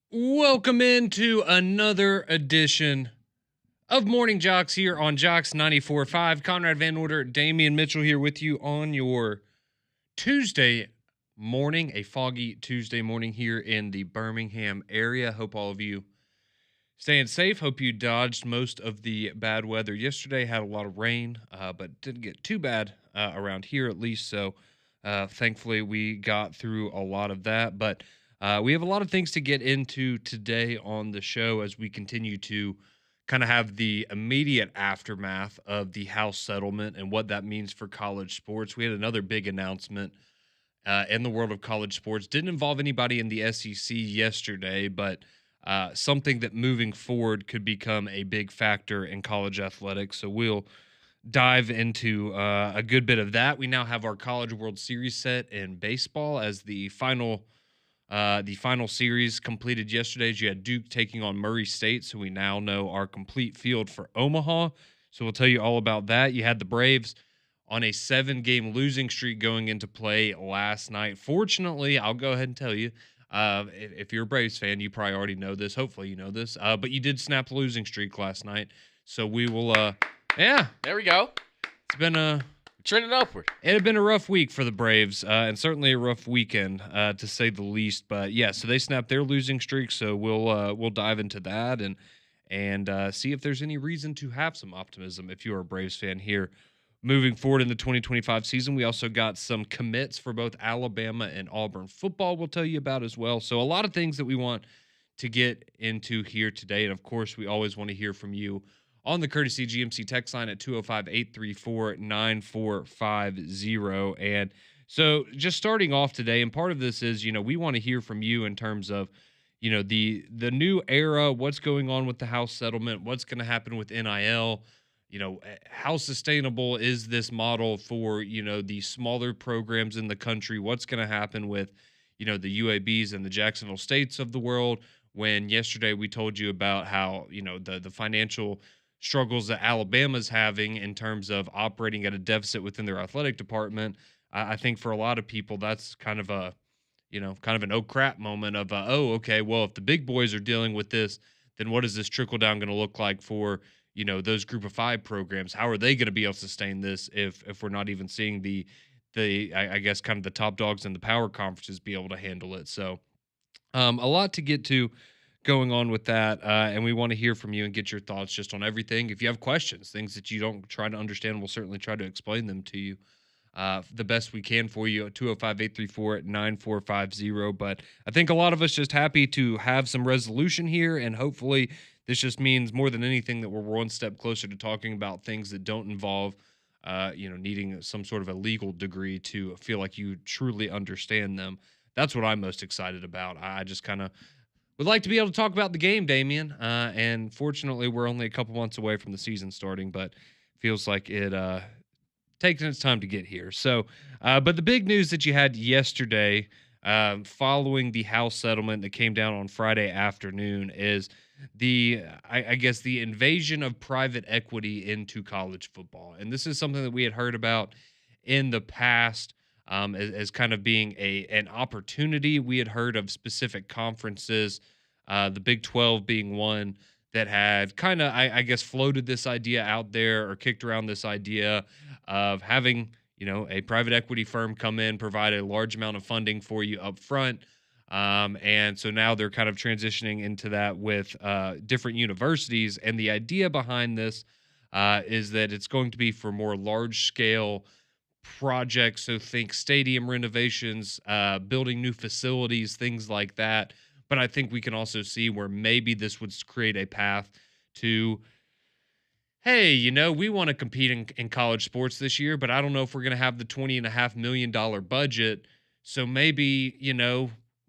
Welcome into another edition of Morning Jocks here on Jocks 94.5. Conrad Van Order, Damian Mitchell here with you on your Tuesday morning, a foggy Tuesday morning here in the Birmingham area. Hope all of you staying safe. Hope you dodged most of the bad weather yesterday. Had a lot of rain, but didn't get too bad around here at least. So thankfully we got through a lot of that. But we have a lot of things to get into today on the show as we continue to kind of have the immediate aftermath of the House settlement and what that means for college sports. We had another big announcement in the world of college sports. Didn't involve anybody in the SEC yesterday, but something that moving forward could become a big factor in college athletics. So we'll dive into a good bit of that. We now have our College World Series set in baseball as the final series completed yesterday. As you had Duke taking on Murray State, so we now know our complete field for Omaha. So we'll tell you all about that. You had the Braves on a 7-game losing streak going into play last night. Fortunately, I'll go ahead and tell you, if you're a Braves fan, you probably already know this. Hopefully, you know this. But you did snap the losing streak last night. So we will, yeah, There we go. it's been Trending upward. it had been a rough week for the Braves, and certainly a rough weekend, to say the least. But yeah, so they snapped their losing streak. So we'll dive into that and see if there's any reason to have some optimism if you're a Braves fan here moving forward in the 2025 season. We also got some commits for both Alabama and Auburn football. We'll tell you about as well. So a lot of things that we want to get into here today, and of course, we always want to hear from you on the Courtesy GMC text line at 205-834-9450. And so just starting off today, and part of this is, we want to hear from you in terms of, the new era, what's going on with the House settlement, what's going to happen with NIL, how sustainable is this model for, the smaller programs in the country, what's going to happen with, the UABs and the Jacksonville States of the world, when yesterday we told you about how, the financial struggles that Alabama's having in terms of operating at a deficit within their athletic department. I think for a lot of people, that's kind of an oh crap moment of, oh, okay, well, if the big boys are dealing with this, then what is this trickle down going to look like for, those group of five programs? How are they going to be able to sustain this if we're not even seeing I guess kind of the top dogs and the power conferences be able to handle it? So a lot to get to going on with that, and we want to hear from you and get your thoughts just on everything. If you have questions, things that you don't try to understand, we'll certainly try to explain them to you the best we can for you at 205-834-9450. But I think a lot of us just happy to have some resolution here, and hopefully this just means more than anything that we're one step closer to talking about things that don't involve needing some sort of a legal degree to feel like you truly understand them. That's what I'm most excited about. I just kind of would like to be able to talk about the game, Damien. And fortunately, we're only a couple months away from the season starting, but feels like it taking its time to get here. So, but the big news that you had yesterday, following the House settlement that came down on Friday afternoon, is I guess the invasion of private equity into college football. And this is something that we had heard about in the past, as kind of being an opportunity. We had heard of specific conferences, the Big 12 being one that had kind of, I guess, floated this idea out there or kicked around this idea of having, a private equity firm come in, provide a large amount of funding for you up front. And so now they're kind of transitioning into that with different universities. And the idea behind this is that it's going to be for more large scale projects. So think stadium renovations, building new facilities, things like that. But I think we can also see where maybe this would create a path to, hey, we want to compete in college sports this year, but I don't know if we're going to have the $20.5 million budget. So maybe,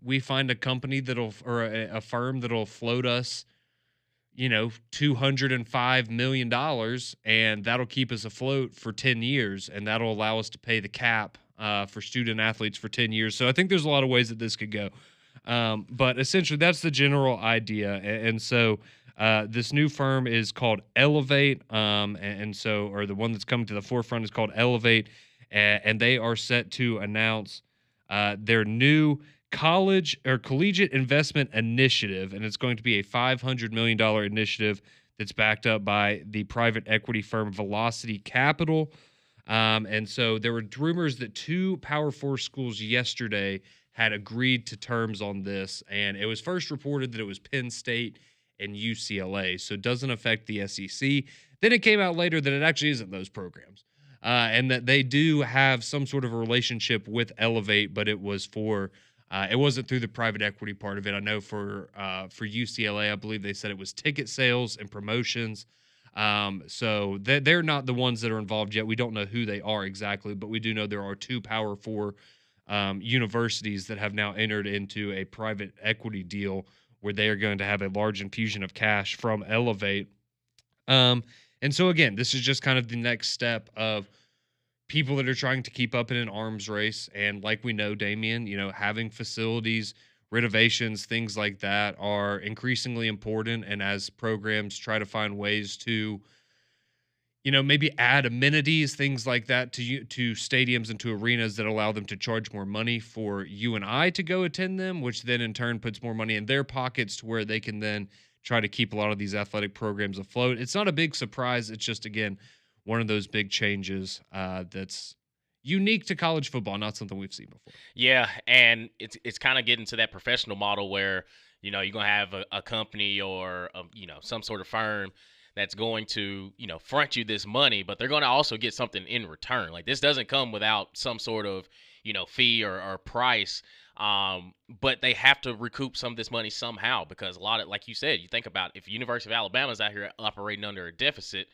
we find a company or a firm that'll float us, $205 million, and that'll keep us afloat for 10 years. And that'll allow us to pay the cap for student athletes for 10 years. So I think there's a lot of ways that this could go. But essentially, that's the general idea. And so this new firm is called Elevate. Or the one that's coming to the forefront is called Elevate. And they are set to announce their new college or collegiate investment initiative, and it's going to be a $500 million initiative that's backed up by the private equity firm Velocity Capital. And so there were rumors that two Power Four schools yesterday had agreed to terms on this, and it was first reported that it was Penn State and UCLA, so it doesn't affect the SEC. Then it came out later that it actually isn't those programs, and that they do have some sort of a relationship with Elevate, but it was for it wasn't through the private equity part of it. I know for UCLA, I believe they said it was ticket sales and promotions. So they're not the ones that are involved yet. We don't know who they are exactly, but we do know there are two Power Four universities that have now entered into a private equity deal where they are going to have a large infusion of cash from Elevate. And so again, this is just kind of the next step of people that are trying to keep up in an arms race. And like we know, Damian, having facilities, renovations, things like that are increasingly important. And as programs try to find ways to, maybe add amenities, things like that to stadiums and to arenas that allow them to charge more money for you and I to go attend them, which then in turn puts more money in their pockets to where they can then try to keep a lot of these athletic programs afloat. It's not a big surprise. It's just, again, one of those big changes that's unique to college football, not something we've seen before. Yeah, and it's kind of getting to that professional model where you're gonna have a company or some sort of firm that's going to front you this money, but they're going to also get something in return. Like, this doesn't come without some sort of fee or price. But they have to recoup some of this money somehow, because a lot of, like you said, you think about if University of Alabama is out here operating under a deficit,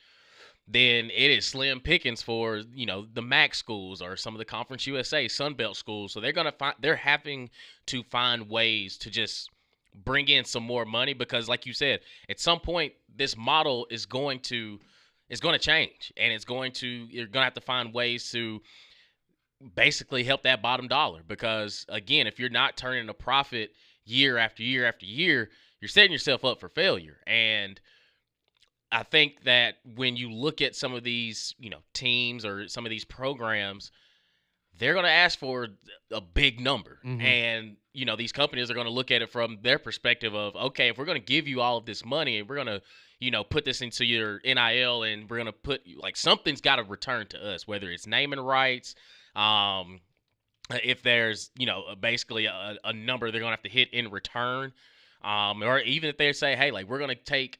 then it is slim pickings for the MAC schools or some of the Conference USA, Sun Belt schools. So they're having to find ways to just bring in some more money, because like you said, at some point this model is going to change, and you're going to have to find ways to basically help that bottom dollar, because again, if you're not turning a profit year after year after year, you're setting yourself up for failure. And I think that when you look at some of these, teams or some of these programs, they're going to ask for a big number. Mm-hmm. And, these companies are going to look at it from their perspective of, okay, if we're going to give you all of this money and we're going to, put this into your NIL, and we're going to put, like, something's got to return to us, whether it's naming rights, if there's, basically a number they're going to have to hit in return, or even if they say, hey, like, we're going to take,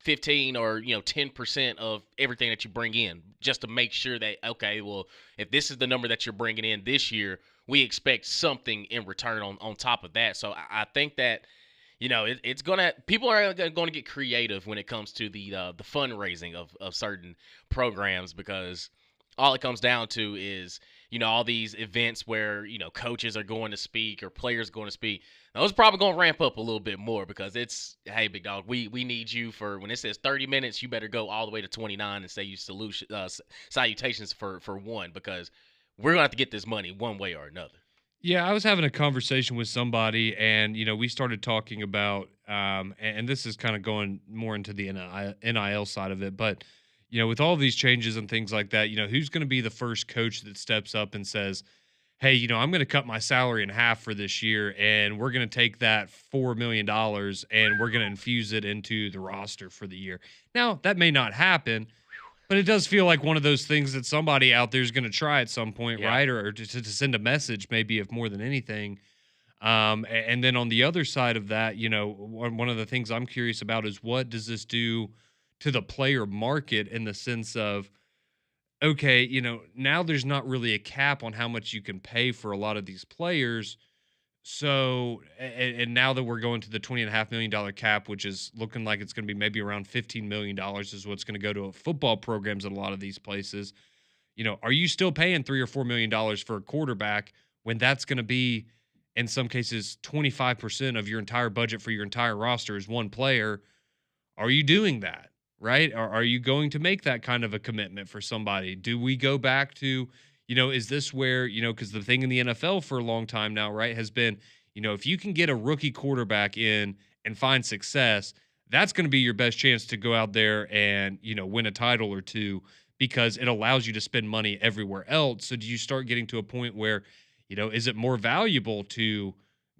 15 or 10% of everything that you bring in, just to make sure that, okay, well, if this is the number that you're bringing in this year, we expect something in return on top of that. So I think that it's gonna, people are going to get creative when it comes to the fundraising of certain programs, because all it comes down to is all these events where coaches are going to speak or players going to speak. Those are probably going to ramp up a little bit more, because it's, hey, big dog, we need you for, when it says 30 minutes, you better go all the way to 29 and say you salutations for one, because we're going to have to get this money one way or another. Yeah, I was having a conversation with somebody, and we started talking about, and this is kind of going more into the NIL side of it, but with all these changes and things like that, who's going to be the first coach that steps up and says, hey, I'm going to cut my salary in half for this year, and we're going to take that $4 million and we're going to infuse it into the roster for the year. Now, that may not happen, but it does feel like one of those things that somebody out there is going to try at some point, Yeah. right? Or to send a message, maybe, if more than anything. And then on the other side of that, one of the things I'm curious about is, what does this do to the player market, in the sense of, okay, now there's not really a cap on how much you can pay for a lot of these players. So, and now that we're going to the $20.5 million cap, which is looking like it's going to be maybe around $15 million is what's going to go to football programs at a lot of these places. Are you still paying $3 or $4 million for a quarterback, when that's going to be, in some cases, 25% of your entire budget for your entire roster is one player? Are you doing that? Right? Are you going to make that kind of a commitment for somebody? Do we go back to, is this where, because the thing in the NFL for a long time now, right, has been, if you can get a rookie quarterback in and find success, that's going to be your best chance to go out there and, win a title or two, because it allows you to spend money everywhere else. So do you start getting to a point where, Is it more valuable to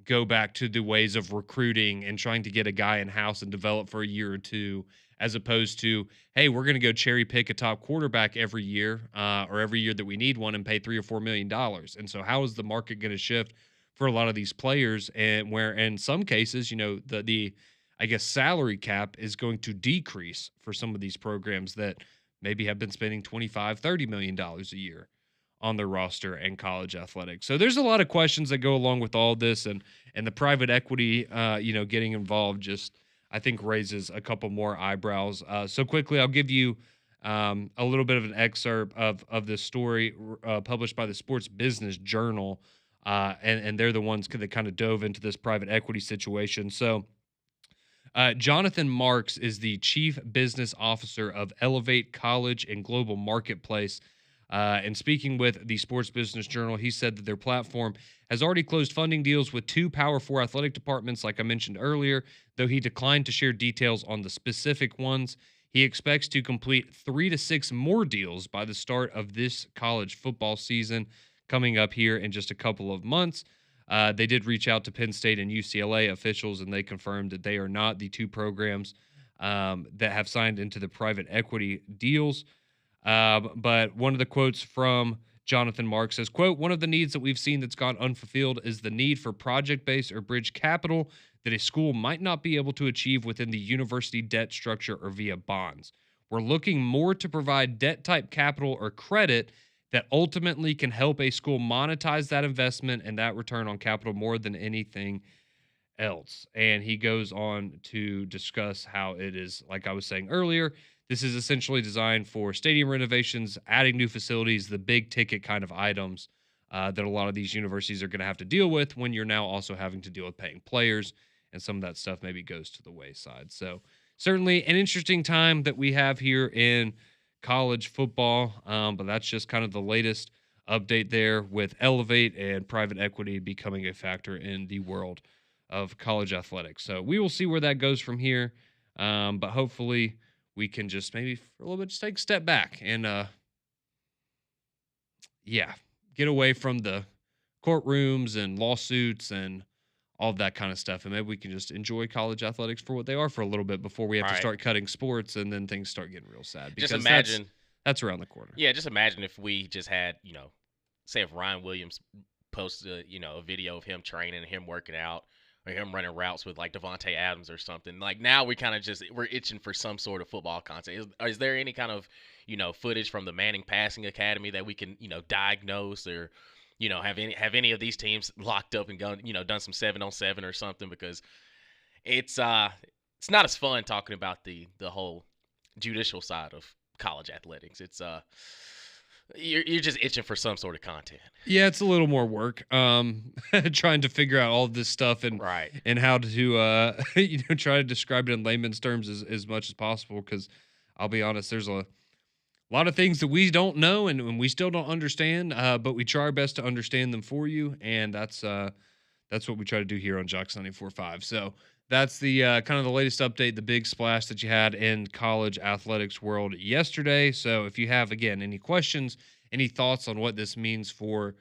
go back to the ways of recruiting and trying to get a guy in house and develop for a year or two, as opposed to, hey, we're going to go cherry pick a top quarterback every year, or every year that we need one, and pay $3 or $4 million. And so, how is the market going to shift for a lot of these players? And where, in some cases, the I guess salary cap is going to decrease for some of these programs that maybe have been spending 25, $30 million a year on their roster and college athletics. So there's a lot of questions that go along with all this, and the private equity, getting involved just, I think, raises a couple more eyebrows. So quickly, I'll give you a little bit of an excerpt of this story published by the Sports Business Journal, and they're the ones that kind of dove into this private equity situation. So Jonathan Marks is the chief business officer of Elevate College and Global Marketplace. And speaking with the Sports Business Journal, he said that their platform has already closed funding deals with two Power Four athletic departments, like I mentioned earlier, though he declined to share details on the specific ones. He expects to complete 3 to 6 more deals by the start of this college football season coming up here in just a couple of months. They did reach out to Penn State and UCLA officials, and they confirmed that they are not the two programs that have signed into the private equity deals. But one of the quotes from Jonathan Marks says, quote, "One of the needs that we've seen that's gone unfulfilled is the need for project-based or bridge capital that a school might not be able to achieve within the university debt structure or via bonds. We're looking more to provide debt-type capital or credit that ultimately can help a school monetize that investment and that return on capital more than anything else." And he goes on to discuss how it is, like I was saying earlier, this is essentially designed for stadium renovations, adding new facilities, the big ticket kind of items that a lot of these universities are going to have to deal with when you're now also having to deal with paying players, and some of that stuff maybe goes to the wayside. So certainly an interesting time that we have here in college football, but that's just kind of the latest update there with Elevate and private equity becoming a factor in the world of college athletics. So we will see where that goes from here, but hopefully we can just maybe for a little bit just take a step back and yeah, get away from the courtrooms and lawsuits and all of that kind of stuff, and maybe we can just enjoy college athletics for what they are for a little bit before we have to Right. start cutting sports and then things start getting real sad, Just because imagine, that's around the corner. yeah, just imagine if we just had, say if Ryan Williams posted, a video of him training, him working out, or him running routes with like Devontae Adams or something. Like now we kind of just we're itching for some sort of football content. Is there any kind of footage from the Manning Passing Academy that we can diagnose, or have any of these teams locked up and gone done some 7-on-7 or something? Because it's not as fun talking about the whole judicial side of college athletics. It's you're just itching for some sort of content. Yeah, it's a little more work. Trying to figure out all of this stuff and Right. how to try to describe it in layman's terms as much as possible, because I'll be honest, there's a lot of things that we don't know and we still don't understand, but we try our best to understand them for you, and that's what we try to do here on JOX 94.5. So that's the kind of the latest update, the big splash that you had in college athletics world yesterday. So if you have, again, any questions, any thoughts on what this means for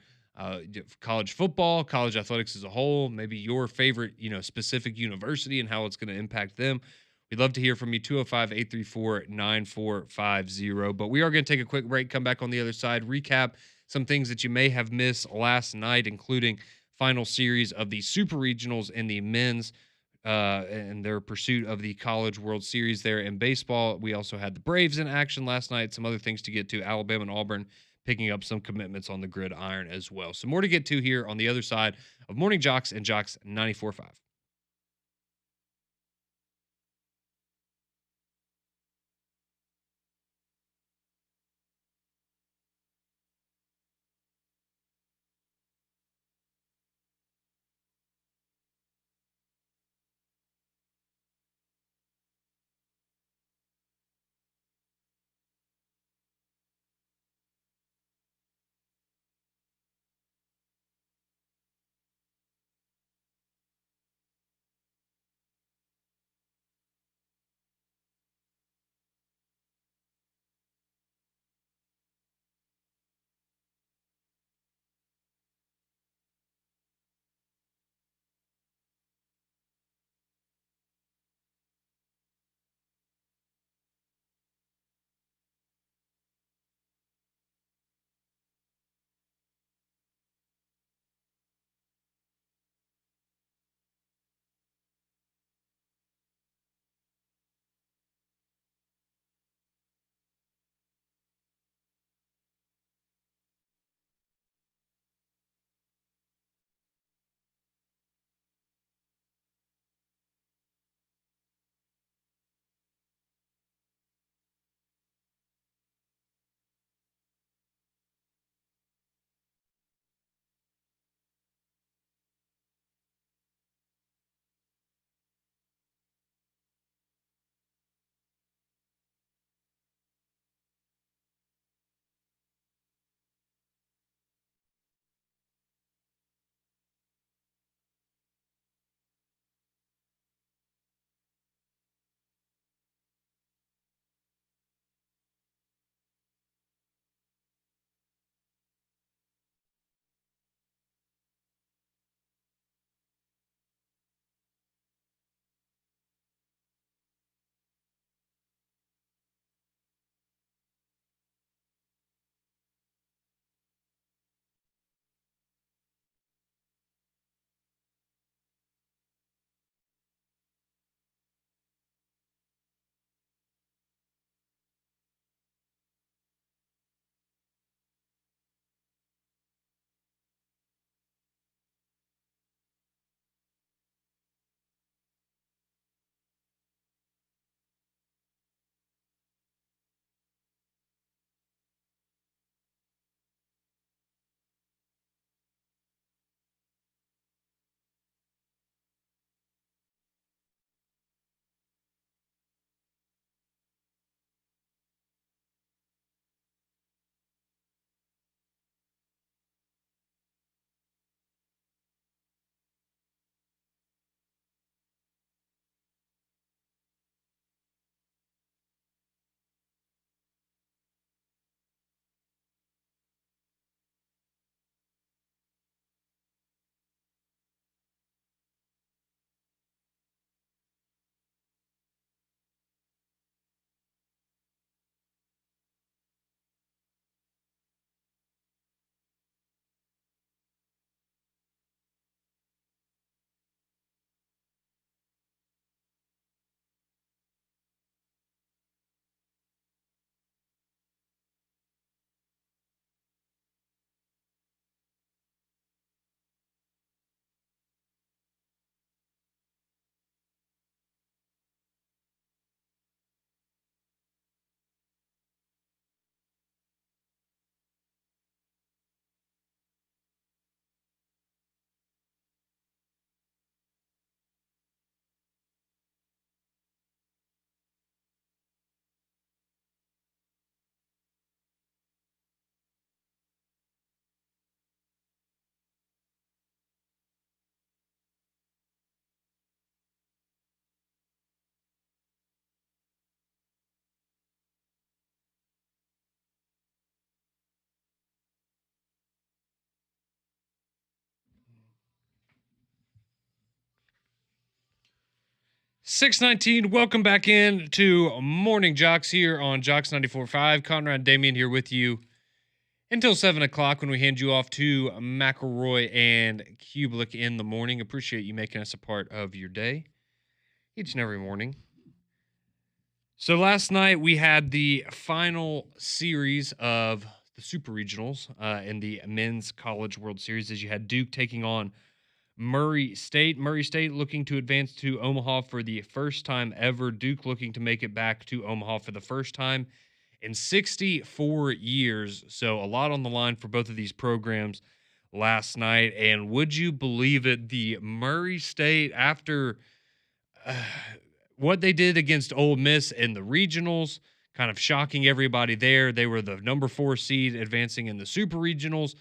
college football, college athletics as a whole, maybe your favorite, specific university and how it's going to impact them, we'd love to hear from you. 205-834-9450. But we are going to take a quick break, come back on the other side, recap some things that you may have missed last night, including final series of the Super Regionals in the men's and their pursuit of the College World Series there in baseball. We also had the Braves in action last night, some other things to get to, Alabama and Auburn picking up some commitments on the gridiron as well. So more to get to here on the other side of Morning Jocks and Jocks 94.5. 619, welcome back in to Morning Jocks here on JOX 94.5. Conrad and Damien here with you until 7 o'clock when we hand you off to McElroy and Kubelik in the morning. Appreciate you making us a part of your day each and every morning. So last night we had the final series of the Super Regionals in the Men's College World Series as you had Duke taking on Murray State. Murray State looking to advance to Omaha for the first time ever. Duke looking to make it back to Omaha for the first time in 64 years. So a lot on the line for both of these programs last night. And would you believe it? The Murray State, after what they did against Ole Miss in the regionals, kind of shocking everybody there. They were the number 4 seed advancing in the Super Regionals.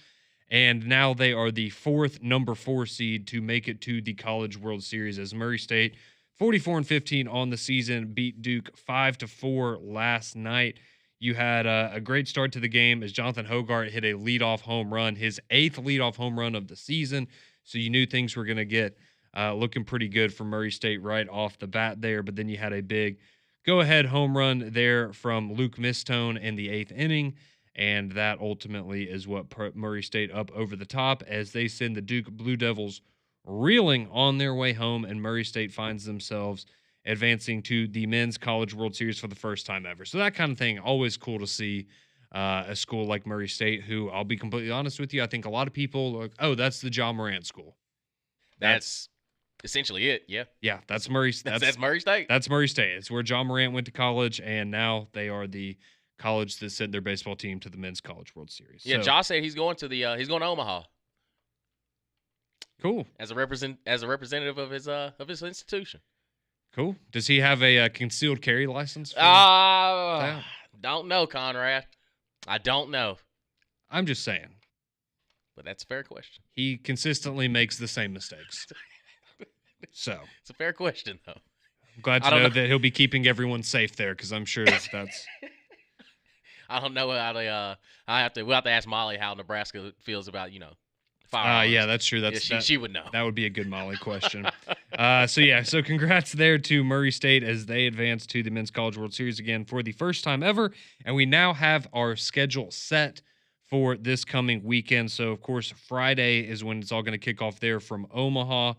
And now they are the 4th number 4 seed to make it to the College World Series as Murray State, 44-15 on the season, beat Duke 5-4 last night. You had a great start to the game as Jonathan Hogart hit a leadoff home run, his 8th leadoff home run of the season. So you knew things were going to get looking pretty good for Murray State right off the bat there. But then you had a big go-ahead home run there from Luke Mistone in the 8th inning. And that ultimately is what put Murray State up over the top as they send the Duke Blue Devils reeling on their way home, and Murray State finds themselves advancing to the Men's College World Series for the first time ever. So that kind of thing, always cool to see a school like Murray State, who I'll be completely honest with you, I think a lot of people are like, oh, that's the John Morant school. That's essentially it, yeah. Yeah, that's Murray. That's Murray State. That's Murray State. It's where John Morant went to college, and now they are the college that sent their baseball team to the Men's College World Series. Yeah, so, Josh said he's going to Omaha. Cool. As a representative of his institution. Cool. Does he have a concealed carry license? Don't know, Conrad. I don't know. I'm just saying. But that's a fair question. He consistently makes the same mistakes. So it's a fair question, though. I'm glad to know that he'll be keeping everyone safe there because I'm sure that's. I don't know how they. We'll have to ask Molly how Nebraska feels about firearms. Yeah, that's true. She would know. That would be a good Molly question. So congrats there to Murray State as they advance to the Men's College World Series again for the first time ever, and we now have our schedule set for this coming weekend. So of course Friday is when it's all going to kick off there from Omaha,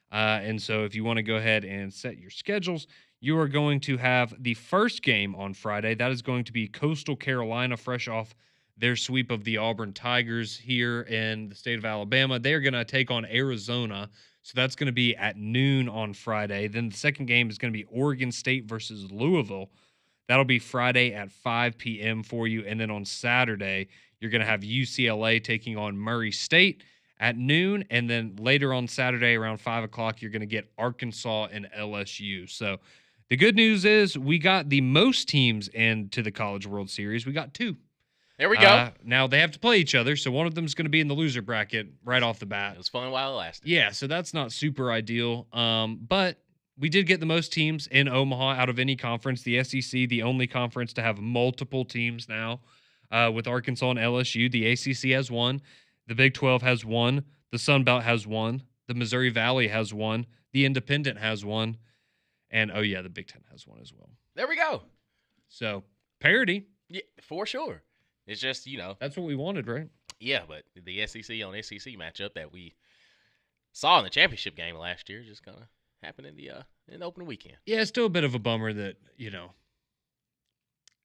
and so if you want to go ahead and set your schedules. You are going to have the first game on Friday. That is going to be Coastal Carolina, fresh off their sweep of the Auburn Tigers here in the state of Alabama. They're going to take on Arizona. So that's going to be at noon on Friday. Then the second game is going to be Oregon State versus Louisville. That'll be Friday at 5 p.m. for you. And then on Saturday, you're going to have UCLA taking on Murray State at noon. And then later on Saturday around 5 o'clock, you're going to get Arkansas and LSU. So the good news is we got the most teams into the College World Series. We got 2. There we go. Now they have to play each other, so one of them is going to be in the loser bracket right off the bat. It was fun while it lasted. Yeah, so that's not super ideal. But we did get the most teams in Omaha out of any conference. The SEC, the only conference to have multiple teams now with Arkansas and LSU. The ACC has 1. The Big 12 has 1. The Sun Belt has 1. The Missouri Valley has 1. The Independent has 1. And, the Big Ten has 1 as well. There we go. So, parity. Yeah, for sure. It's just, That's what we wanted, right? Yeah, but the SEC on SEC matchup that we saw in the championship game last year just kind of happened in the opening weekend. Yeah, it's still a bit of a bummer that,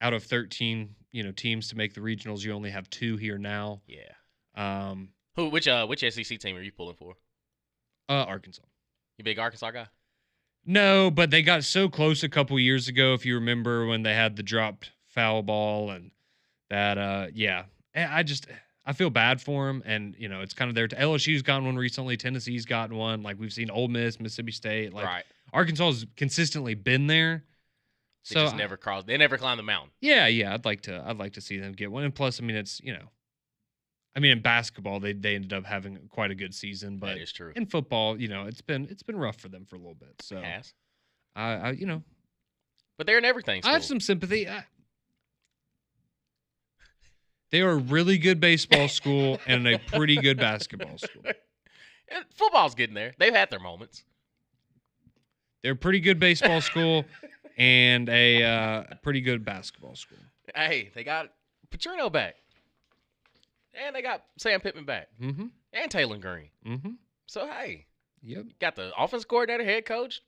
out of 13, teams to make the regionals, you only have 2 here now. Yeah. Which SEC team are you pulling for? Arkansas. You big Arkansas guy? No, but they got so close a couple years ago, if you remember, when they had the dropped foul ball and that, I feel bad for them. And, it's kind of there. LSU's gotten one recently. Tennessee's gotten one. Like, we've seen Ole Miss, Mississippi State. Like, right. Arkansas has consistently been there. They just never crossed. They never climbed the mountain. Yeah. I'd like to see them get one. And plus, it's, in basketball, they ended up having quite a good season, but that is true. In football, it's been rough for them for a little bit. So, it has. But they're in everything. I have some sympathy. They are a really good baseball school and a pretty good basketball school. Football's getting there. They've had their moments. They're a pretty good baseball school and a pretty good basketball school. Hey, they got Petrino back, and they got Sam Pittman back, Mm-hmm. and Taylor Green. Mm-hmm. So hey, Yep. got the offense coordinator, head coach,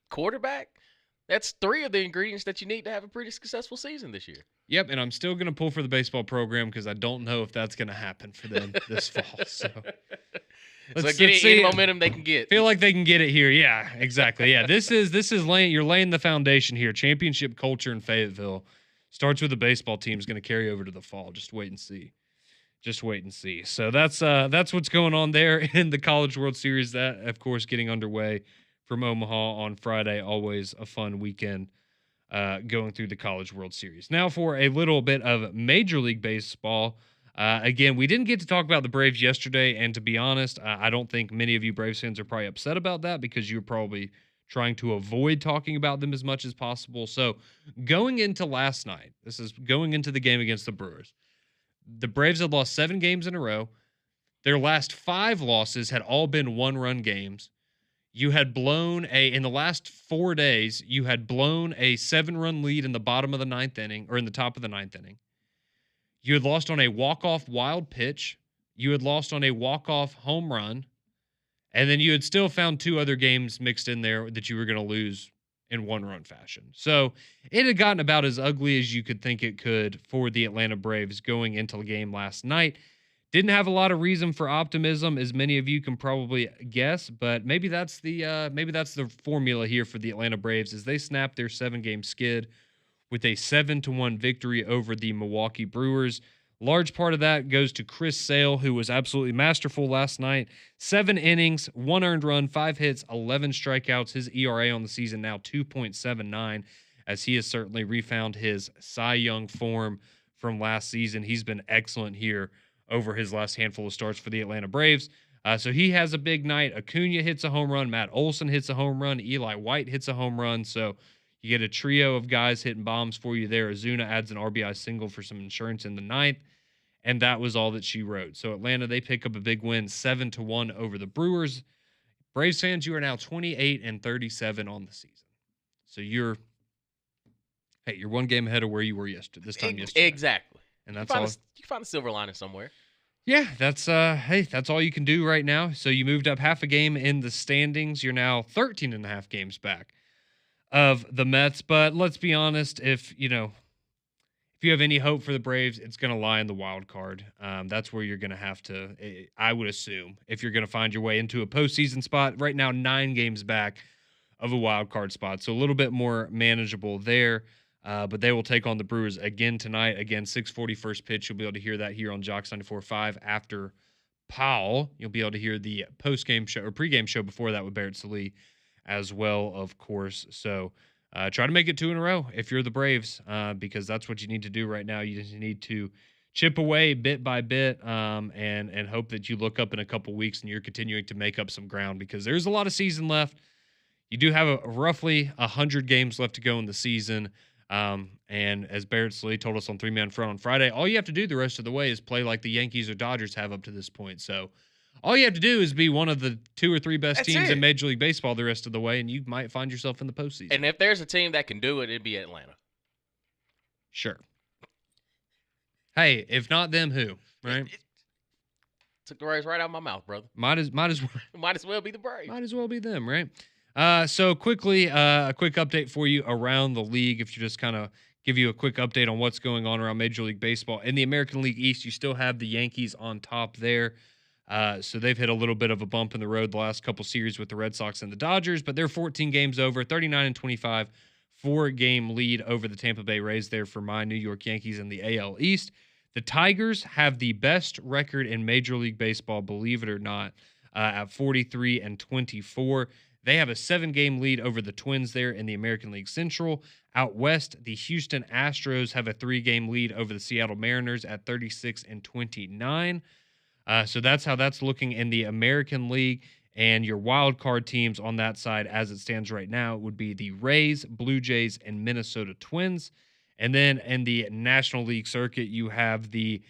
quarterback. That's 3 of the ingredients that you need to have a pretty successful season this year. Yep, and I'm still going to pull for the baseball program because I don't know if that's going to happen for them this fall. So Let's get any momentum they can get. Feel like they can get it here. Yeah, exactly. Yeah, this is you're laying the foundation here. Championship culture in Fayetteville starts with the baseball team is going to carry over to the fall. Just wait and see. Just wait and see. So that's what's going on there in the College World Series. That, of course, getting underway from Omaha on Friday. Always a fun weekend going through the College World Series. Now for a little bit of Major League Baseball. Again, we didn't get to talk about the Braves yesterday, and to be honest, I don't think many of you Braves fans are probably upset about that because you're probably trying to avoid talking about them as much as possible. So going into last night, this is going into the game against the Brewers. The Braves had lost 7 games in a row. Their last 5 losses had all been one-run games. You had blown in the last 4 days, you had blown a 7-run lead in the bottom of the 9th inning, or in the top of the 9th inning. You had lost on a walk-off wild pitch. You had lost on a walk-off home run. And then you had still found 2 other games mixed in there that you were going to lose in one-run fashion. So it had gotten about as ugly as you could think it could for the Atlanta Braves going into the game last night. Didn't have a lot of reason for optimism, as many of you can probably guess, but maybe that's the formula here for the Atlanta Braves as they snap their 7-game skid with a 7-1 victory over the Milwaukee Brewers. Large part of that goes to Chris Sale, who was absolutely masterful last night. 7 innings, 1 earned run, 5 hits, 11 strikeouts. His ERA on the season now 2.79, as he has certainly refound his Cy Young form from last season. He's been excellent here over his last handful of starts for the Atlanta Braves. So he has a big night. Acuna hits a home run. Matt Olson hits a home run. Eli White hits a home run. So you get a trio of guys hitting bombs for you there. Ozuna adds an RBI single for some insurance in the 9th. And that was all that she wrote. So Atlanta, they pick up a big win, 7-1 over the Brewers. Braves fans, you are now 28-37 on the season. So you're 1 game ahead of where you were yesterday. Exactly. And that's all. You can find a silver lining somewhere. Yeah, that's that's all you can do right now. So you moved up half a game in the standings. You're now 13.5 games back of the Mets. But let's be honest, if you have any hope for the Braves, it's going to lie in the wild card. That's where you're going to have to, I would assume, if you're going to find your way into a postseason spot. Right now, 9 games back of a wild card spot, so a little bit more manageable there. But they will take on the Brewers again tonight. Again, 6:40 first pitch. You'll be able to hear that here on JOX 94.5 after Powell. You'll be able to hear the post-game show or pregame show before that with Barrett Salee as well, of course. So try to make it 2 in a row if you're the Braves, because that's what you need to do right now. You just need to chip away bit by bit and hope that you look up in a couple weeks and you're continuing to make up some ground, because there's a lot of season left. You do have roughly 100 games left to go in the season. And as Barrett Salee told us on 3-Man Front on Friday, all you have to do the rest of the way is play like the Yankees or Dodgers have up to this point. So all you have to do is be one of the 2 or 3 best teams in Major League Baseball the rest of the way, and you might find yourself in the postseason. And if there's a team that can do it, it'd be Atlanta. Sure. Hey, if not them, who? Right? Took the words right out of my mouth, brother. Might as well be the Braves. Might as well be them, right? So quickly, a quick update for you around the league. If you just kind of give you a quick update on what's going on around Major League Baseball. In the American League East, you still have the Yankees on top there. So they've hit a little bit of a bump in the road the last couple series with the Red Sox and the Dodgers, but they're 14 games over, 39-25, 4-game lead over the Tampa Bay Rays there for my New York Yankees in the AL East. The Tigers have the best record in Major League Baseball, believe it or not, at 43-24. They have a 7-game lead over the Twins there in the American League Central. Out west, the Houston Astros have a 3-game lead over the Seattle Mariners at 36-29. So that's how that's looking in the American League. And your wild card teams on that side, as it stands right now, would be the Rays, Blue Jays, and Minnesota Twins. And then in the National League circuit, you have the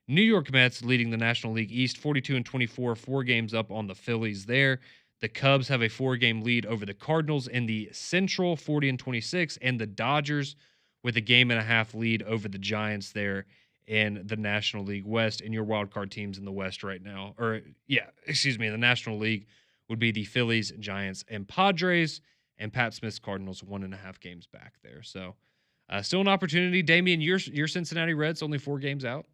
New York Mets leading the National League East, 42-24, 4 games up on the Phillies there. The Cubs have a 4-game lead over the Cardinals in the Central, 40-26, and the Dodgers with a game and a half lead over the Giants there in the National League West. And your wild card teams in the West right now, or yeah, excuse me, in the National League would be the Phillies, Giants, and Padres, and Pat Smith's Cardinals 1.5 games back there. So still an opportunity. Damian, your Cincinnati Reds only 4 games out.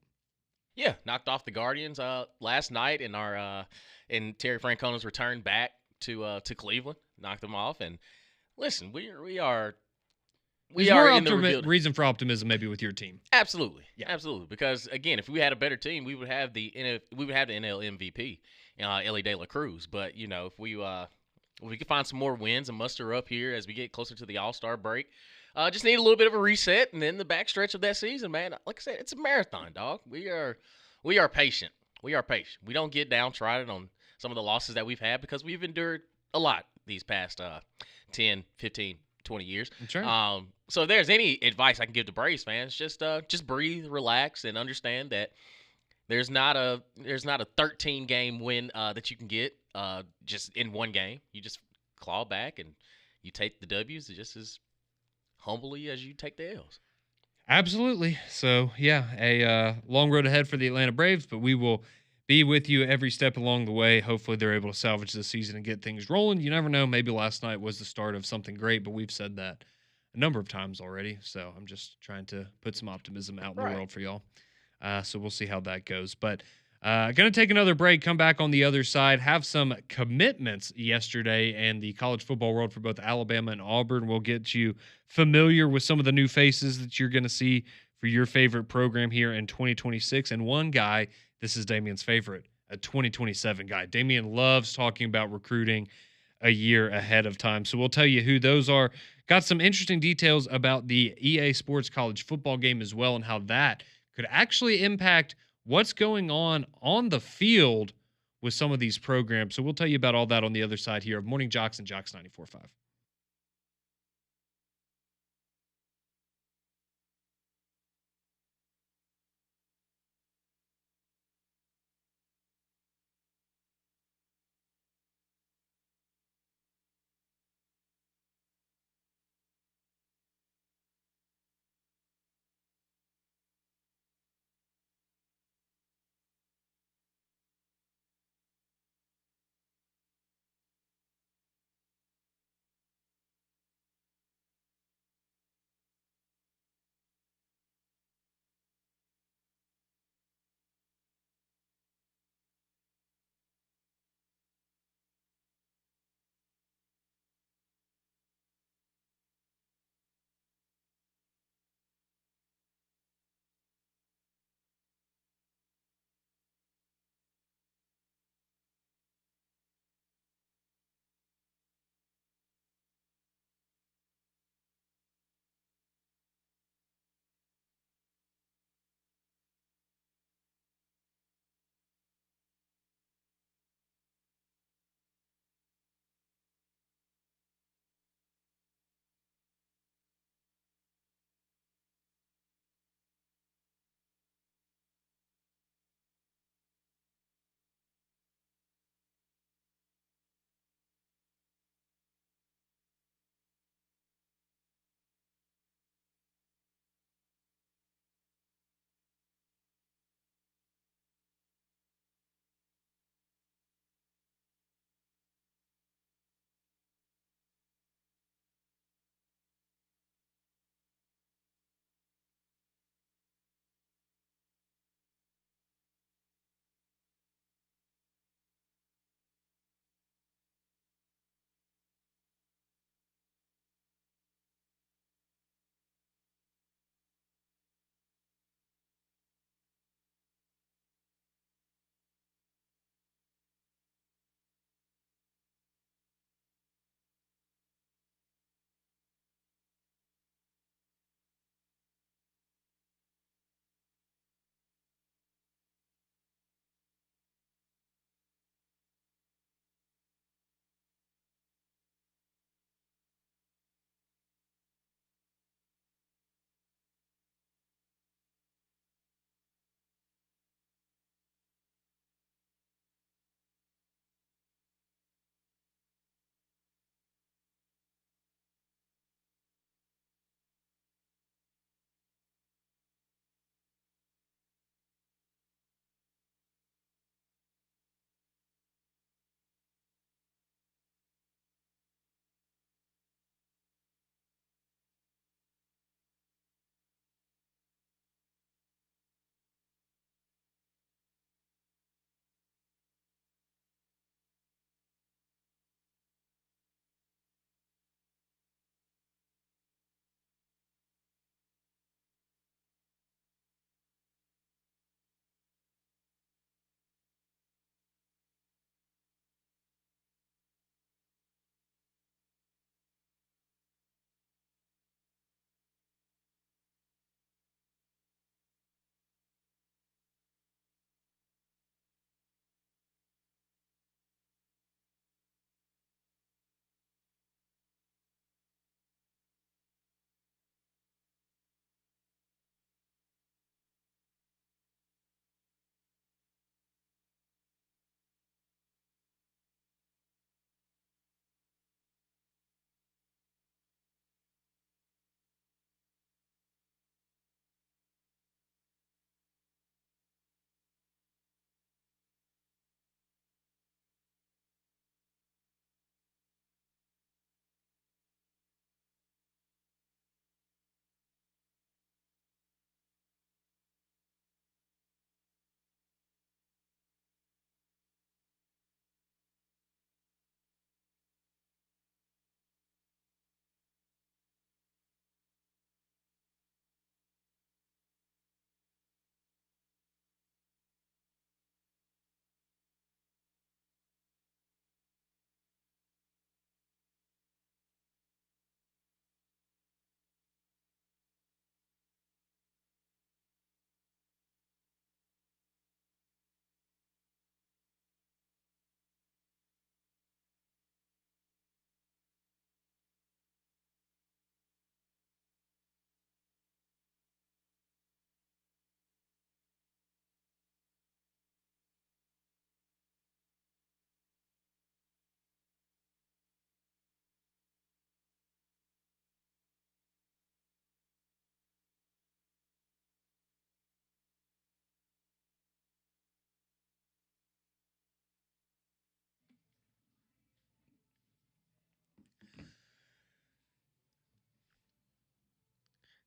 Yeah, knocked off the Guardians last night in our in Terry Francona's return back to Cleveland. Knocked them off, and listen, we are There's more in the rebuild. reason for optimism maybe with your team. Absolutely, Yeah. absolutely. Because again, if we had a better team, we would have the NL MVP, Ellie De La Cruz. But if we could find some more wins and muster up here as we get closer to the All-Star break. Just need a little bit of a reset, and then the backstretch of that season, man. Like I said, it's a marathon, dog. We are patient. We are patient. We don't get downtrodden on some of the losses that we've had because we've endured a lot these past 10, 15, 20 years. That's right. So if there's any advice I can give to Braves fans, just breathe, relax, and understand that there's not a 13 game win that you can get just in one game. You just claw back and you take the W's just as humbly as you take the L's. Absolutely. So, yeah, a long road ahead for the Atlanta Braves, but we will be with you every step along the way. Hopefully, they're able to salvage the season and get things rolling. You never know. Maybe last night was the start of something great, but we've said that a number of times already. So, I'm just trying to put some optimism out in the world for y'all. So, we'll see how that goes. But going to take another break, come back on the other side, have some commitments yesterday and the college football world for both Alabama and Auburn. We'll get you familiar with some of the new faces that you're going to see for your favorite program here in 2026. And one guy, this is Damian's favorite, a 2027 guy. Damian loves talking about recruiting a year ahead of time. So we'll tell you who those are. Got some interesting details about the EA Sports college football game as well and how that could actually impact what's going on the field with some of these programs. So we'll tell you about all that on the other side here of Morning Jocks and Jocks 94.5.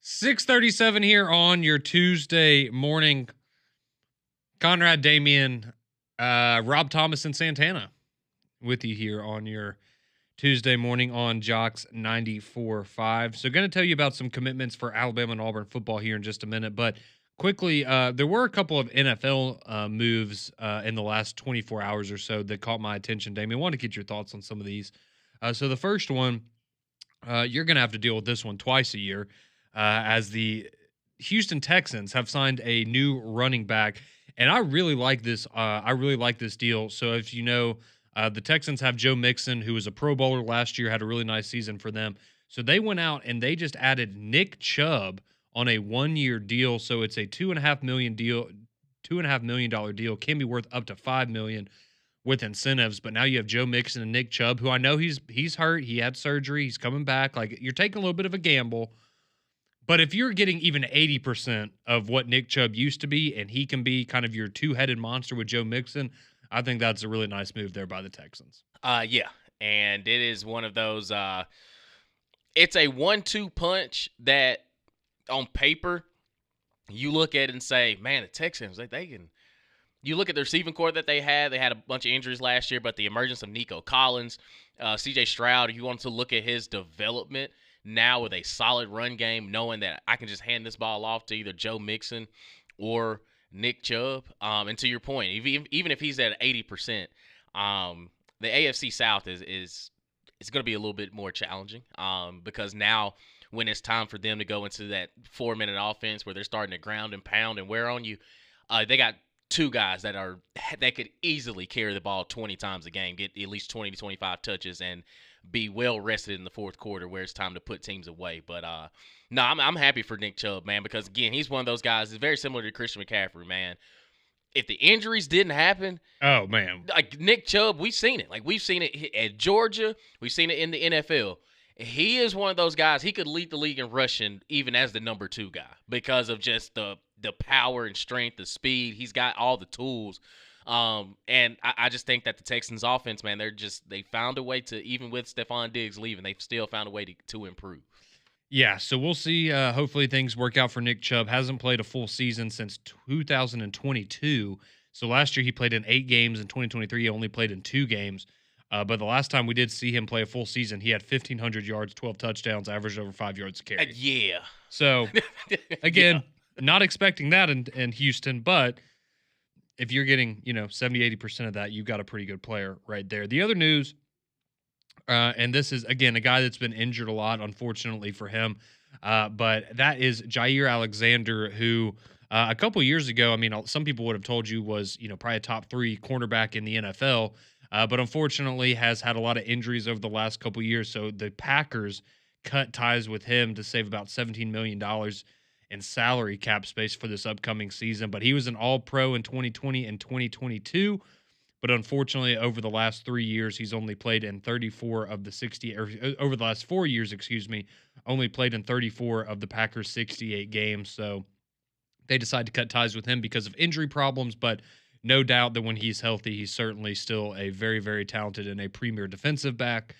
6:37 here on your Tuesday morning. Conrad, Damian, Rob Thomas, and Santana with you here on your Tuesday morning on JOX 94.5. So going to tell you about some commitments for Alabama and Auburn football here in just a minute. But quickly, there were a couple of NFL moves in the last 24 hours or so that caught my attention, Damian. I want to get your thoughts on some of these. So the first one, you're going to have to deal with this one twice a year, as the Houston Texans have signed a new running back, and I really like this. I really like this deal. So if you know, the Texans have Joe Mixon, who was a Pro Bowler last year, had a really nice season for them. So they went out and they just added Nick Chubb on a 1-year deal. So it's a $2.5 million deal. $2.5 million deal can be worth up to $5 million with incentives. But now you have Joe Mixon and Nick Chubb, who I know he's hurt. He had surgery. He's coming back. Like, you're taking a little bit of a gamble. But if you're getting even 80% of what Nick Chubb used to be, and he can be kind of your two-headed monster with Joe Mixon, I think that's a really nice move there by the Texans. Yeah, and it is one of those. It's a 1-2 punch that, on paper, you look at it and say, "Man, the Texans, they can." You look at the receiving core that they had. They had a bunch of injuries last year, but the emergence of Nico Collins, C.J. Stroud. If you want to look at his development now with a solid run game, knowing that I can just hand this ball off to either Joe Mixon or Nick Chubb. And to your point, even if he's at 80%, the AFC South is going to be a little bit more challenging, because now when it's time for them to go into that 4-minute offense where they're starting to ground and pound and wear on you, they got two guys that could easily carry the ball 20 times a game, get at least 20 to 25 touches, and be well rested in the fourth quarter where it's time to put teams away. But no, I'm happy for Nick Chubb, man, because again, he's one of those guys. It's very similar to Christian McCaffrey, man. If the injuries didn't happen, oh man, like Nick Chubb, we've seen it. Like, we've seen it at Georgia, we've seen it in the NFL. He is one of those guys. He could lead the league in rushing even as the number 2 guy because of just the power and strength, the speed. He's got all the tools. And I just think that the Texans offense, man, they found a way to, even with Stephon Diggs leaving, they've still found a way to improve. Yeah, so we'll see. Hopefully things work out for Nick Chubb. Hasn't played a full season since 2022. So last year he played in 8 games. In 2023, he only played in 2 games. But the last time we did see him play a full season, he had 1,500 yards, 12 touchdowns, averaged over 5 yards a carry. Yeah. So, again, not expecting that in Houston, but if you're getting, 70, 80% of that, you've got a pretty good player right there. The other news, and this is, again, a guy that's been injured a lot, unfortunately for him, but that is Jair Alexander, who a couple years ago, I mean, some people would have told you was, probably a top 3 cornerback in the NFL, but unfortunately has had a lot of injuries over the last couple years. So the Packers cut ties with him to save about $17 million in salary cap space for this upcoming season. But he was an All-Pro in 2020 and 2022. But unfortunately, over the last 3 years, he's only played in 34 of the 60, or over the last 4 years, only played in 34 of the Packers' 68 games. So they decided to cut ties with him because of injury problems, but no doubt that when he's healthy, he's certainly still a very, very talented and a premier defensive back.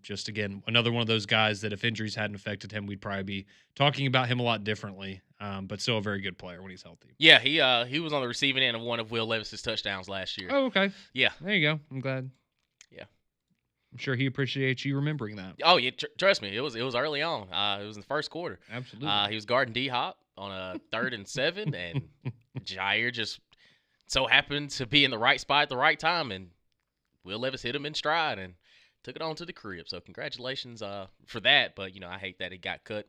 Just, again, another one of those guys that if injuries hadn't affected him, we'd probably be talking about him a lot differently, but still a very good player when he's healthy. Yeah, he was on the receiving end of one of Will Levis's touchdowns last year. Oh, okay. Yeah. There you go. I'm glad. Yeah. I'm sure he appreciates you remembering that. Oh, yeah, trust me. It was early on. It was in the first quarter. Absolutely. He was guarding D-Hop on a 3rd and 7, and Jair just so happened to be in the right spot at the right time, and Will Levis hit him in stride and took it on to the crib. So congratulations for that. But I hate that it got cut.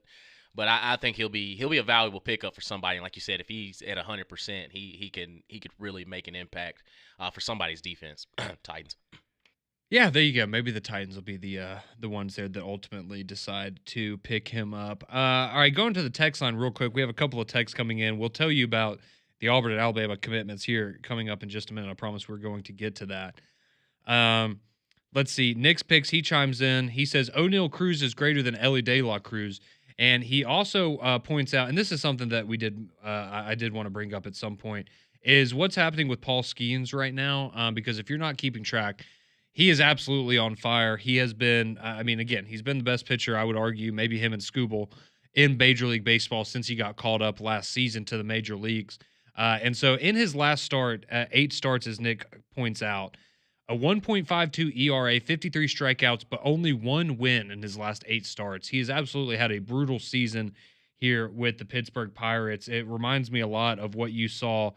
But I think he'll be a valuable pickup for somebody. And like you said, if he's at 100%, he could really make an impact for somebody's defense. Titans. Yeah, there you go. Maybe the Titans will be the ones there that ultimately decide to pick him up. All right, going to the text line real quick. We have a couple of texts coming in. We'll tell you about the Auburn and Alabama commitments here coming up in just a minute. I promise we're going to get to that. Let's see. Nick's picks, he chimes in. He says O'Neal Cruz is greater than Ellie De La Cruz. And he also points out, and this is something that I did want to bring up at some point, is what's happening with Paul Skeens right now. Because if you're not keeping track, he is absolutely on fire. He has been, again, he's been the best pitcher, I would argue, maybe him and Scooble, in Major League Baseball since he got called up last season to the major leagues. And so in his last start, 8 starts, as Nick points out, a 1.52 ERA, 53 strikeouts, but only one win in his last 8 starts. He has absolutely had a brutal season here with the Pittsburgh Pirates. It reminds me a lot of what you saw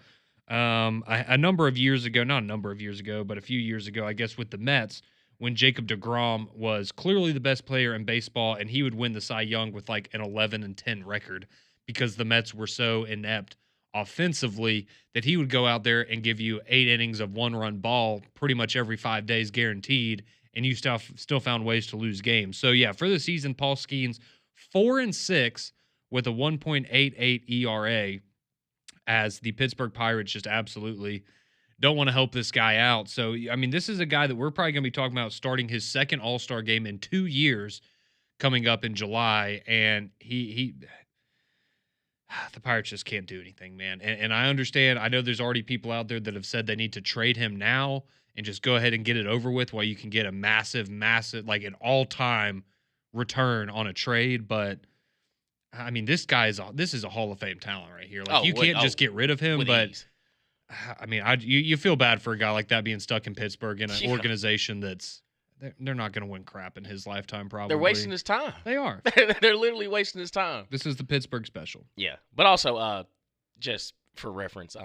a number of years ago, not a number of years ago, but a few years ago, I guess, with the Mets, when Jacob deGrom was clearly the best player in baseball, and he would win the Cy Young with like an 11-10 record because the Mets were so inept offensively that he would go out there and give you 8 innings of one-run ball pretty much every 5 days guaranteed, and you still found ways to lose games. So yeah, for the season, Paul Skeens 4-6 with a 1.88 ERA, as the Pittsburgh Pirates just absolutely don't want to help this guy out. So, I mean, this is a guy that we're probably going to be talking about starting his second All-Star game in 2 years coming up in July. And the Pirates just can't do anything, man. And I understand. I know there's already people out there that have said they need to trade him now and just go ahead and get it over with while you can get a massive, like an all-time return on a trade. But I mean, this is a Hall of Fame talent right here. Like, you can't just get rid of him. But ease. I mean, you feel bad for a guy like that being stuck in Pittsburgh in an organization that's they're not going to win crap in his lifetime. Probably they're wasting his time. They are. They're literally wasting his time. This is the Pittsburgh special. Yeah, but also, just for reference,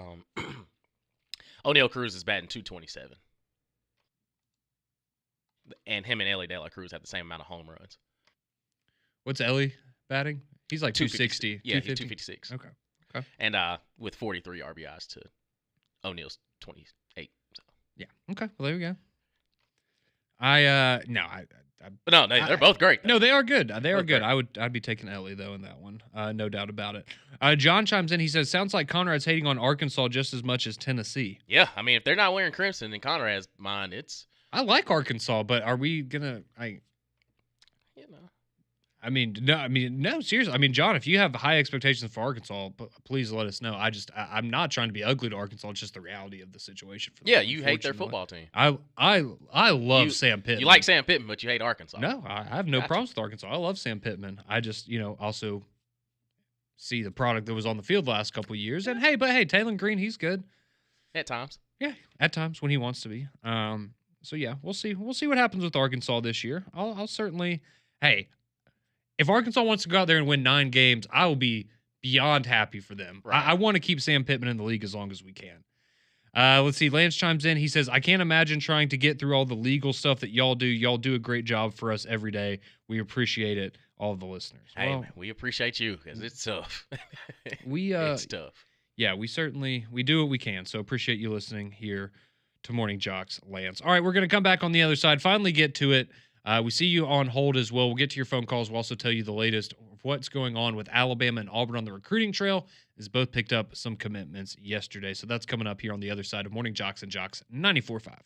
O'Neal Cruz is batting .227, and him and Ellie De La Cruz have the same amount of home runs. What's Ellie batting? He's like 260. Yeah, he's 256. Okay. And with 43 RBIs to O'Neal's 28. So. Yeah. Okay. Well, there we go. But no, they're both great. No, they are good. They are good. Great. I'd be taking Ellie though in that one. No doubt about it. John chimes in. He says, "Sounds like Conrad's hating on Arkansas just as much as Tennessee." Yeah, I mean, if they're not wearing crimson in Conrad's mind, it's. I like Arkansas, but are we gonna? No, seriously. I mean, John, if you have high expectations for Arkansas, please let us know. I'm not trying to be ugly to Arkansas. It's just the reality of the situation for them. Yeah, you hate their football team. I love Sam Pittman. You like Sam Pittman, but you hate Arkansas. No, I have no problems with Arkansas. I love Sam Pittman. I just, also see the product that was on the field the last couple of years. And hey, Taylor Green, he's good. At times. Yeah, at times when he wants to be. So yeah, we'll see. We'll see what happens with Arkansas this year. I'll certainly. Hey, if Arkansas wants to go out there and win 9 games, I will be beyond happy for them. Right. I want to keep Sam Pittman in the league as long as we can. Let's see. Lance chimes in. He says, "I can't imagine trying to get through all the legal stuff that y'all do. Y'all do a great job for us every day. We appreciate it, all of the listeners." Hey, man, we appreciate you because it's tough. It's tough. Yeah, we do what we can. So appreciate you listening here to Morning Jocks, Lance. All right, we're going to come back on the other side, finally get to it. We see you on hold as well. We'll get to your phone calls. We'll also tell you the latest of what's going on with Alabama and Auburn on the recruiting trail, as both picked up some commitments yesterday. So that's coming up here on the other side of Morning Jocks and Jocks 94.5.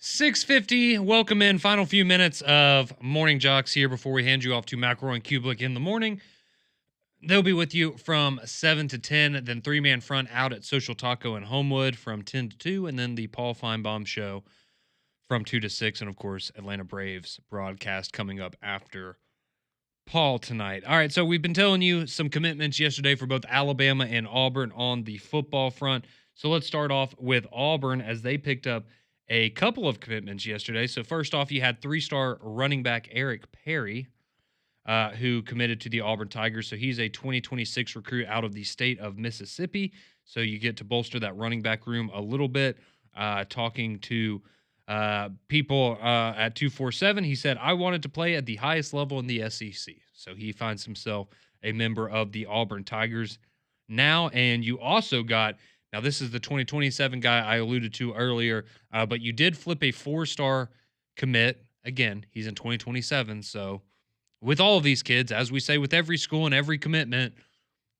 6:50. Welcome in. Final few minutes of Morning Jocks here before we hand you off to McElroy and Kublik in the morning. They'll be with you from 7 to 10, then three-man front out at Social Taco in Homewood from 10 to 2, and then the Paul Feinbaum Show from 2 to 6, and, of course, Atlanta Braves broadcast coming up after Paul tonight. All right, so we've been telling you some commitments yesterday for both Alabama and Auburn on the football front. So let's start off with Auburn as they picked up a couple of commitments yesterday. So first off, you had three-star running back Eric Perry, who committed to the Auburn Tigers. So he's a 2026 recruit out of the state of Mississippi. So you get to bolster that running back room a little bit. Talking to people at 247, he said, I wanted to play at the highest level in the SEC. So he finds himself a member of the Auburn Tigers now. And you also got, now this is the 2027 guy I alluded to earlier, but you did flip a four-star commit. Again, he's in 2027, so with all of these kids, as we say with every school and every commitment,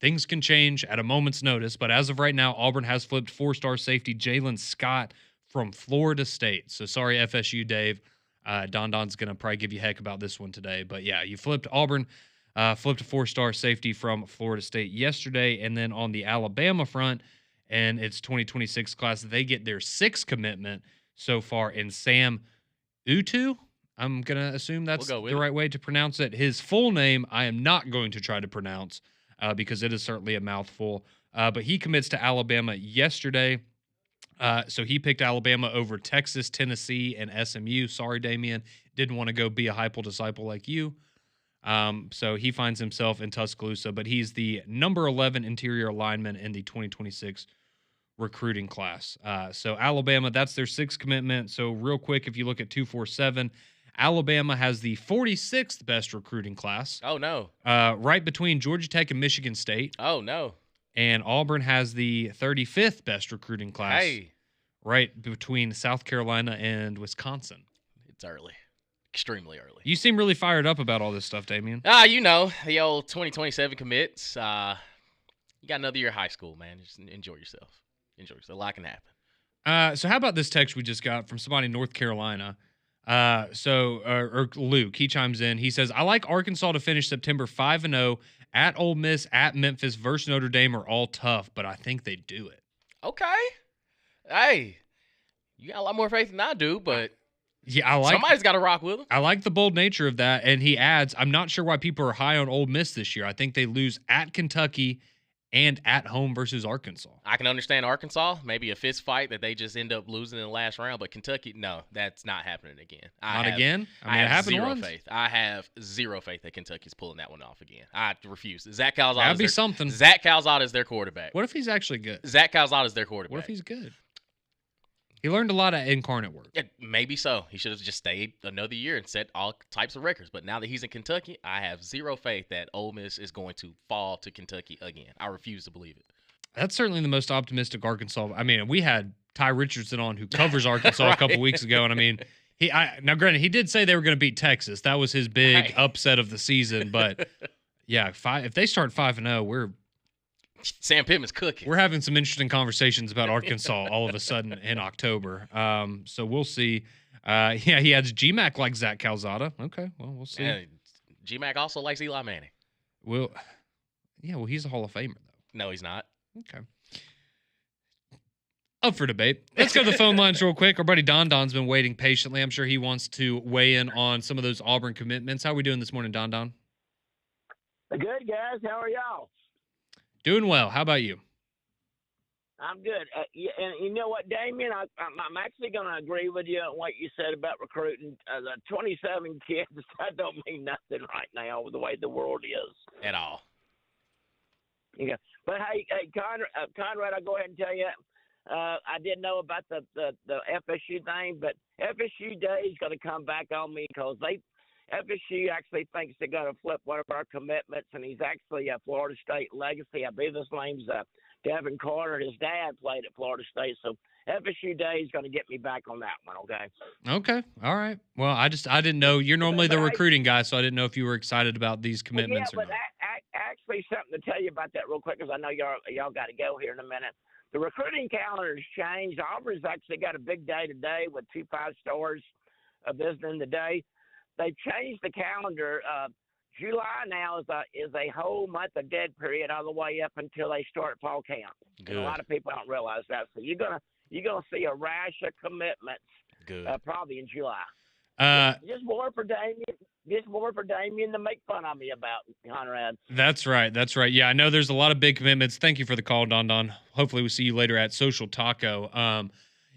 things can change at a moment's notice. But as of right now, Auburn has flipped four-star safety Jalen Scott from Florida State. So sorry, FSU, Dave. Don's going to probably give you heck about this one today. But yeah, you flipped Auburn, flipped a four-star safety from Florida State yesterday. And then on the Alabama front, and its 2026 class, they get their sixth commitment so far in Sam Utu. I'm going to assume that's the right way to pronounce it. His full name, I am not going to try to pronounce because it is certainly a mouthful. But he commits to Alabama yesterday. So he picked Alabama over Texas, Tennessee, and SMU. Sorry, Damien. Didn't want to go be a Heupel disciple like you. So he finds himself in Tuscaloosa, but he's the number 11 interior lineman in the 2026 recruiting class. So Alabama, that's their sixth commitment. So real quick, if you look at 247, Alabama has the 46th best recruiting class. Oh, no. Right between Georgia Tech and Michigan State. Oh, no. And Auburn has the 35th best recruiting class. Hey. Right between South Carolina and Wisconsin. It's early. Extremely early. You seem really fired up about all this stuff, Damien. You know, the old 2027 commits. You got another year of high school, man. Just enjoy yourself. Enjoy yourself. A lot can happen. So how about this text we just got from somebody in North Carolina? Or Luke, he chimes in. He says, I like Arkansas to finish September 5-0 at Ole Miss, at Memphis, versus Notre Dame are all tough, but I think they do it. Okay. Hey, you got a lot more faith than I do, but yeah, somebody's got to rock with them. I like the bold nature of that. And he adds, I'm not sure why people are high on Ole Miss this year. I think they lose at Kentucky and at home versus Arkansas. I can understand Arkansas, maybe a fist fight that they just end up losing in the last round, but Kentucky, no, that's not happening again. Again? I have zero once. faith. I have zero faith that Kentucky's pulling that one off again. I refuse. Zach Calzada. That'd be something. Zach Calzada is their quarterback. What if he's actually good? Zach Calzada is their quarterback. What if he's good? He learned a lot of incarnate work. Yeah, maybe so. He should have just stayed another year and set all types of records. But now that he's in Kentucky, I have zero faith that Ole Miss is going to fall to Kentucky again. I refuse to believe it. That's certainly the most optimistic Arkansas. I mean, we had Ty Richardson on who covers Arkansas a couple weeks ago, and I mean, now granted he did say they were going to beat Texas. That was his big upset of the season. But yeah, if they start 5-0, Sam Pittman's cooking. We're having some interesting conversations about Arkansas all of a sudden in October. So we'll see. Yeah, he has GMAC like Zach Calzada. Okay, well, we'll see. Yeah, GMAC also likes Eli Manning. Well, he's a Hall of Famer, though. No, he's not. Okay. Up for debate. Let's go to the phone lines real quick. Our buddy Don's been waiting patiently. I'm sure he wants to weigh in on some of those Auburn commitments. How are we doing this morning, Don? Good, guys. How are y'all? Doing well. How about you? I'm good. And you know what, Damien? I'm actually going to agree with you on what you said about recruiting. The 27 kids, that don't mean nothing right now with the way the world is. At all. Yeah. But, hey Conrad, I'll go ahead and tell you, I didn't know about the FSU thing, but FSU Day is going to come back on me because FSU actually thinks they're going to flip one of our commitments, and he's actually a Florida State legacy. I believe his name's Devin Carter. His dad played at Florida State, so FSU Day is going to get me back on that one, okay? Okay. All right. Well, I didn't know. You're normally the recruiting guy, so I didn't know if you were excited about these commitments or not. actually something to tell you about that real quick, because I know y'all got to go here in a minute. The recruiting calendar's changed. Auburn's actually got a big day today with 2 5-stars visiting today. They changed the calendar. July now is a whole month of dead period all the way up until they start fall camp. And a lot of people don't realize that. So you're gonna see a rash of commitments. Probably in July. Just more for Damien. Just more for Damien to make fun of me about, Conrad. That's right. That's right. Yeah, I know there's a lot of big commitments. Thank you for the call, Don Don. Hopefully we see you later at Social Taco.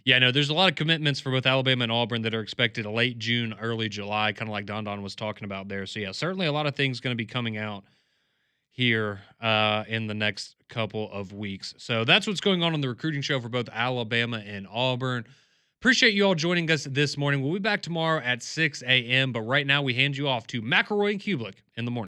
Yeah, no, there's a lot of commitments for both Alabama and Auburn that are expected late June, early July, kind of like Don Don was talking about there. So, yeah, certainly a lot of things going to be coming out here in the next couple of weeks. So that's what's going on the recruiting show for both Alabama and Auburn. Appreciate you all joining us this morning. We'll be back tomorrow at 6 a.m., but right now we hand you off to McElroy and Kubelik in the morning.